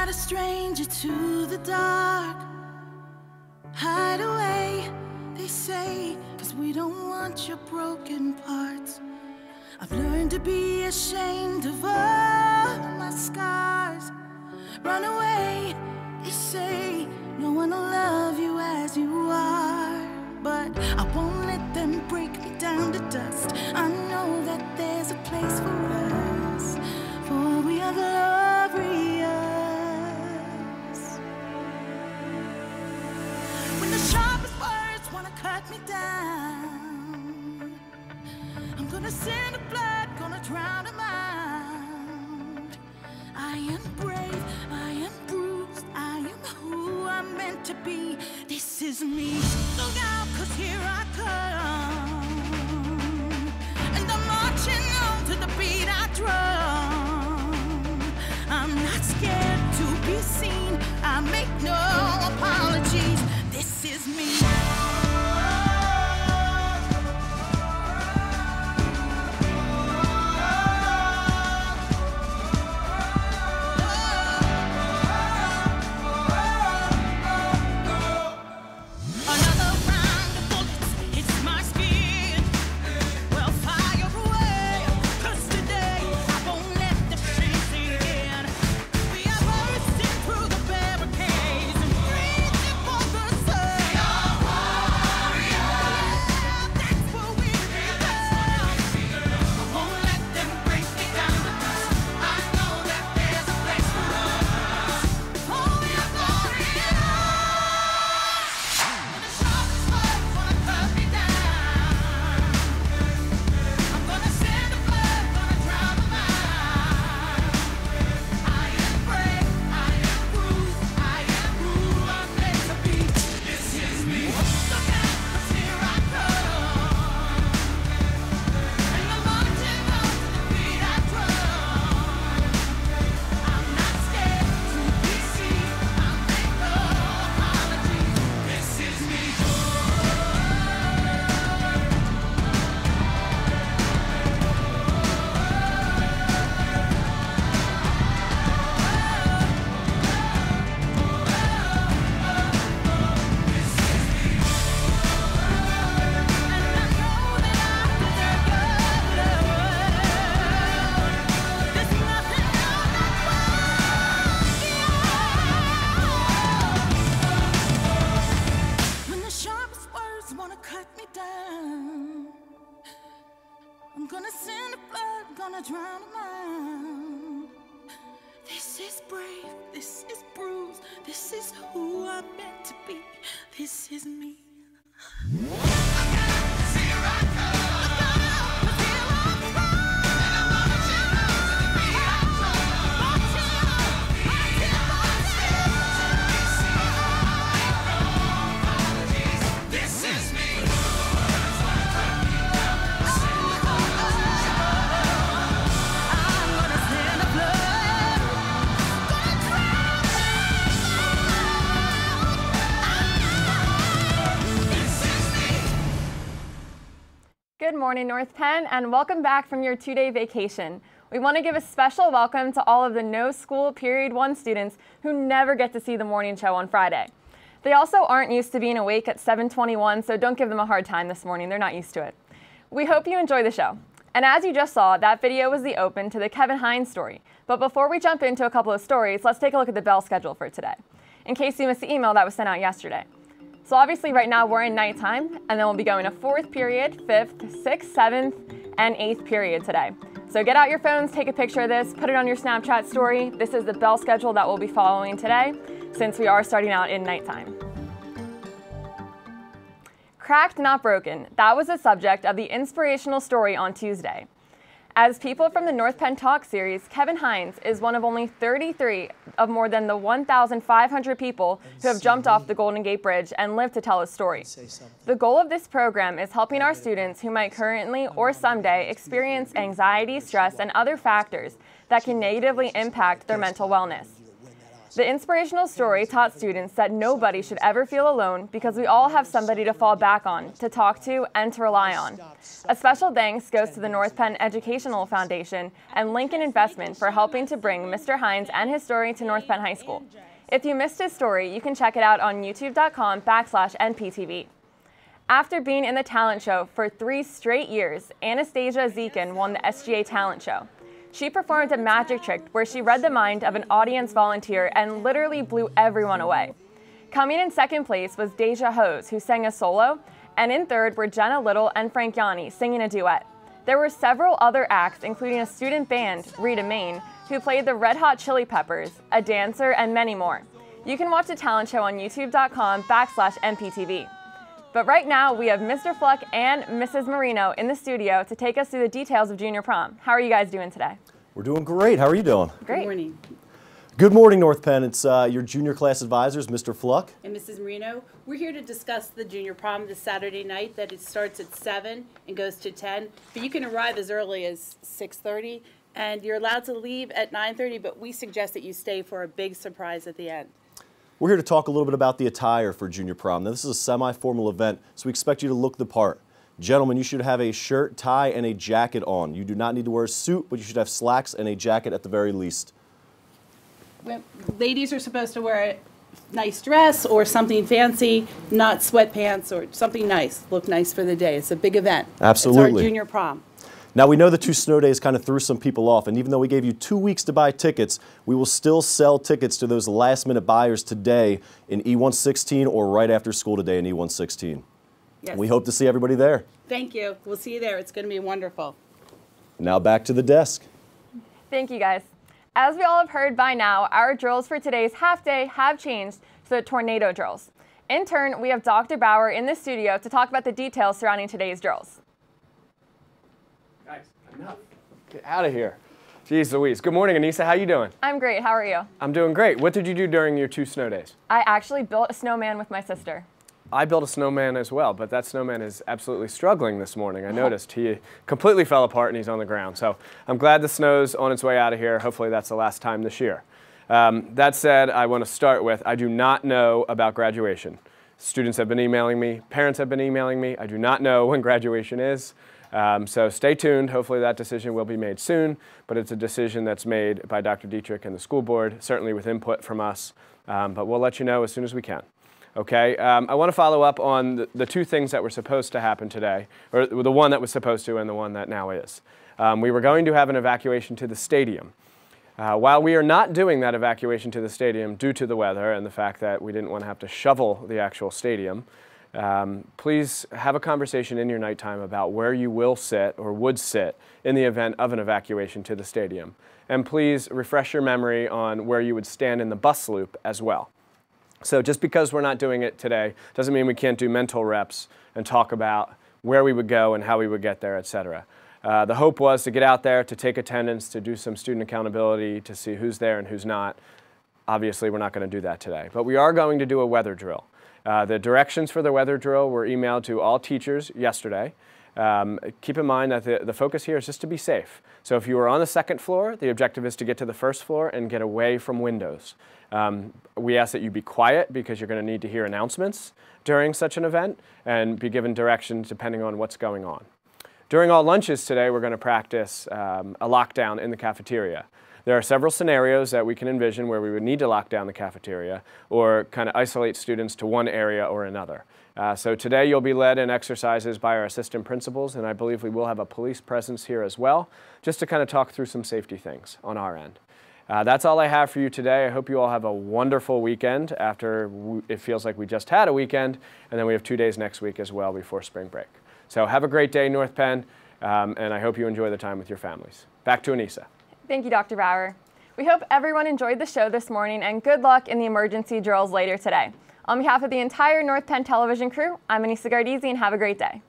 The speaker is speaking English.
not a stranger to the dark. Hide away, they say, 'cause we don't want your broken parts. I've learned to be ashamed of all my scars. Run away, they say, no one will love you as you are. But I won't let them break me down to dust. I know that there's a place for us, for we are glorious. When the sharpest words wanna cut me down, I'm gonna send a blood, gonna drown 'em out. I am brave, I am bruised, I am who I'm meant to be. This is me. Look out, 'cause here I come, and I'm marching on to the beat I drum. I'm not scared to be seen, I make no apologies. This is me. I'm gonna send the blood, gonna drown 'em out. This is brave, this is bruised, this is who I'm meant to be. This is me. Good morning, North Penn, and welcome back from your two-day vacation. We want to give a special welcome to all of the no school period 1 students who never get to see the morning show on Friday. They also aren't used to being awake at 7:21, so don't give them a hard time this morning. They're not used to it. We hope you enjoy the show. And as you just saw, that video was the open to the Kevin Hines story. But before we jump into a couple of stories, let's take a look at the bell schedule for today, in case you missed the email that was sent out yesterday. So obviously right now we're in nighttime, and then we'll be going to 4th period, 5th, 6th, 7th, and 8th period today. So get out your phones, take a picture of this, put it on your Snapchat story. This is the bell schedule that we'll be following today, since we are starting out in nighttime. Cracked, not broken. That was the subject of the inspirational story on Tuesday. As people from the North Penn Talk series, Kevin Hines is one of only 33 of more than the 1,500 people who have jumped off the Golden Gate Bridge and lived to tell his story. The goal of this program is helping our students who might currently or someday experience anxiety, stress, and other factors that can negatively impact their mental wellness. The inspirational story taught students that nobody should ever feel alone because we all have somebody to fall back on, to talk to, and to rely on. A special thanks goes to the North Penn Educational Foundation and Lincoln Investment for helping to bring Mr. Hines and his story to North Penn High School. If you missed his story, you can check it out on youtube.com/NPTV. After being in the talent show for 3 straight years, Anastasia Zekin won the SGA Talent Show. She performed a magic trick where she read the mind of an audience volunteer and literally blew everyone away. Coming in second place was Deja Hose, who sang a solo, and in third were Jenna Little and Frank Yanni singing a duet. There were several other acts, including a student band, Rita Main, who played the Red Hot Chili Peppers, a dancer, and many more. You can watch the talent show on youtube.com/NPTV. But right now, we have Mr. Fluck and Mrs. Marino in the studio to take us through the details of junior prom. How are you guys doing today? We're doing great. How are you doing? Great. Good morning. Good morning, North Penn. It's your junior class advisors, Mr. Fluck. And Mrs. Marino. We're here to discuss the junior prom this Saturday night, that it starts at 7 and goes to 10. But you can arrive as early as 6:30, and you're allowed to leave at 9:30, but we suggest that you stay for a big surprise at the end. We're here to talk a little bit about the attire for junior prom. Now, this is a semi-formal event, so we expect you to look the part. Gentlemen, you should have a shirt, tie, and a jacket on. You do not need to wear a suit, but you should have slacks and a jacket at the very least. Ladies are supposed to wear a nice dress or something fancy, not sweatpants or something nice. Look nice for the day. It's a big event. Absolutely. It's our junior prom. Now, we know the 2 snow days kind of threw some people off, and even though we gave you 2 weeks to buy tickets, we will still sell tickets to those last-minute buyers today in E116 or right after school today in E116. Yes. We hope to see everybody there. Thank you. We'll see you there. It's going to be wonderful. Now back to the desk. Thank you, guys. As we all have heard by now, our drills for today's half day have changed to the tornado drills. In turn, we have Dr. Bauer in the studio to talk about the details surrounding today's drills. Guys, enough. Get out of here. Jeez Louise. Good morning, Anissa. How you doing? I'm great. How are you? I'm doing great. What did you do during your 2 snow days? I actually built a snowman with my sister. I built a snowman as well, but that snowman is absolutely struggling this morning. I noticed he completely fell apart and he's on the ground. So I'm glad the snow's on its way out of here. Hopefully that's the last time this year. That said, I want to start with, I do not know about graduation. Students have been emailing me. Parents have been emailing me. I do not know when graduation is. So stay tuned. Hopefully that decision will be made soon, but it's a decision that's made by Dr. Dietrich and the school board, certainly with input from us, but we'll let you know as soon as we can. Okay, I want to follow up on the 2 things that were supposed to happen today, or the one that was supposed to and the one that now is. We were going to have an evacuation to the stadium. While we are not doing that evacuation to the stadium due to the weather and the fact that we didn't want to have to shovel the actual stadium, please have a conversation in your nighttime about where you will sit or would sit in the event of an evacuation to the stadium. And please refresh your memory on where you would stand in the bus loop as well. So just because we're not doing it today doesn't mean we can't do mental reps and talk about where we would go and how we would get there, etc. The hope was to get out there, to take attendance, to do some student accountability, to see who's there and who's not. Obviously, we're not going to do that today. But we are going to do a weather drill. The directions for the weather drill were emailed to all teachers yesterday. Keep in mind that the focus here is just to be safe. So if you are on the 2nd floor, the objective is to get to the 1st floor and get away from windows. We ask that you be quiet because you're going to need to hear announcements during such an event and be given directions depending on what's going on. During all lunches today, we're going to practice a lockdown in the cafeteria. There are several scenarios that we can envision where we would need to lock down the cafeteria or kind of isolate students to one area or another. So today you'll be led in exercises by our assistant principals, and I believe we will have a police presence here as well, just to kind of talk through some safety things on our end. That's all I have for you today. I hope you all have a wonderful weekend after it feels like we just had a weekend, and then we have 2 days next week as well before spring break. So have a great day, North Penn, and I hope you enjoy the time with your families. Back to Anissa. Thank you, Dr. Bauer. We hope everyone enjoyed the show this morning, and good luck in the emergency drills later today. On behalf of the entire North Penn television crew, I'm Anissa Gardezi, and have a great day.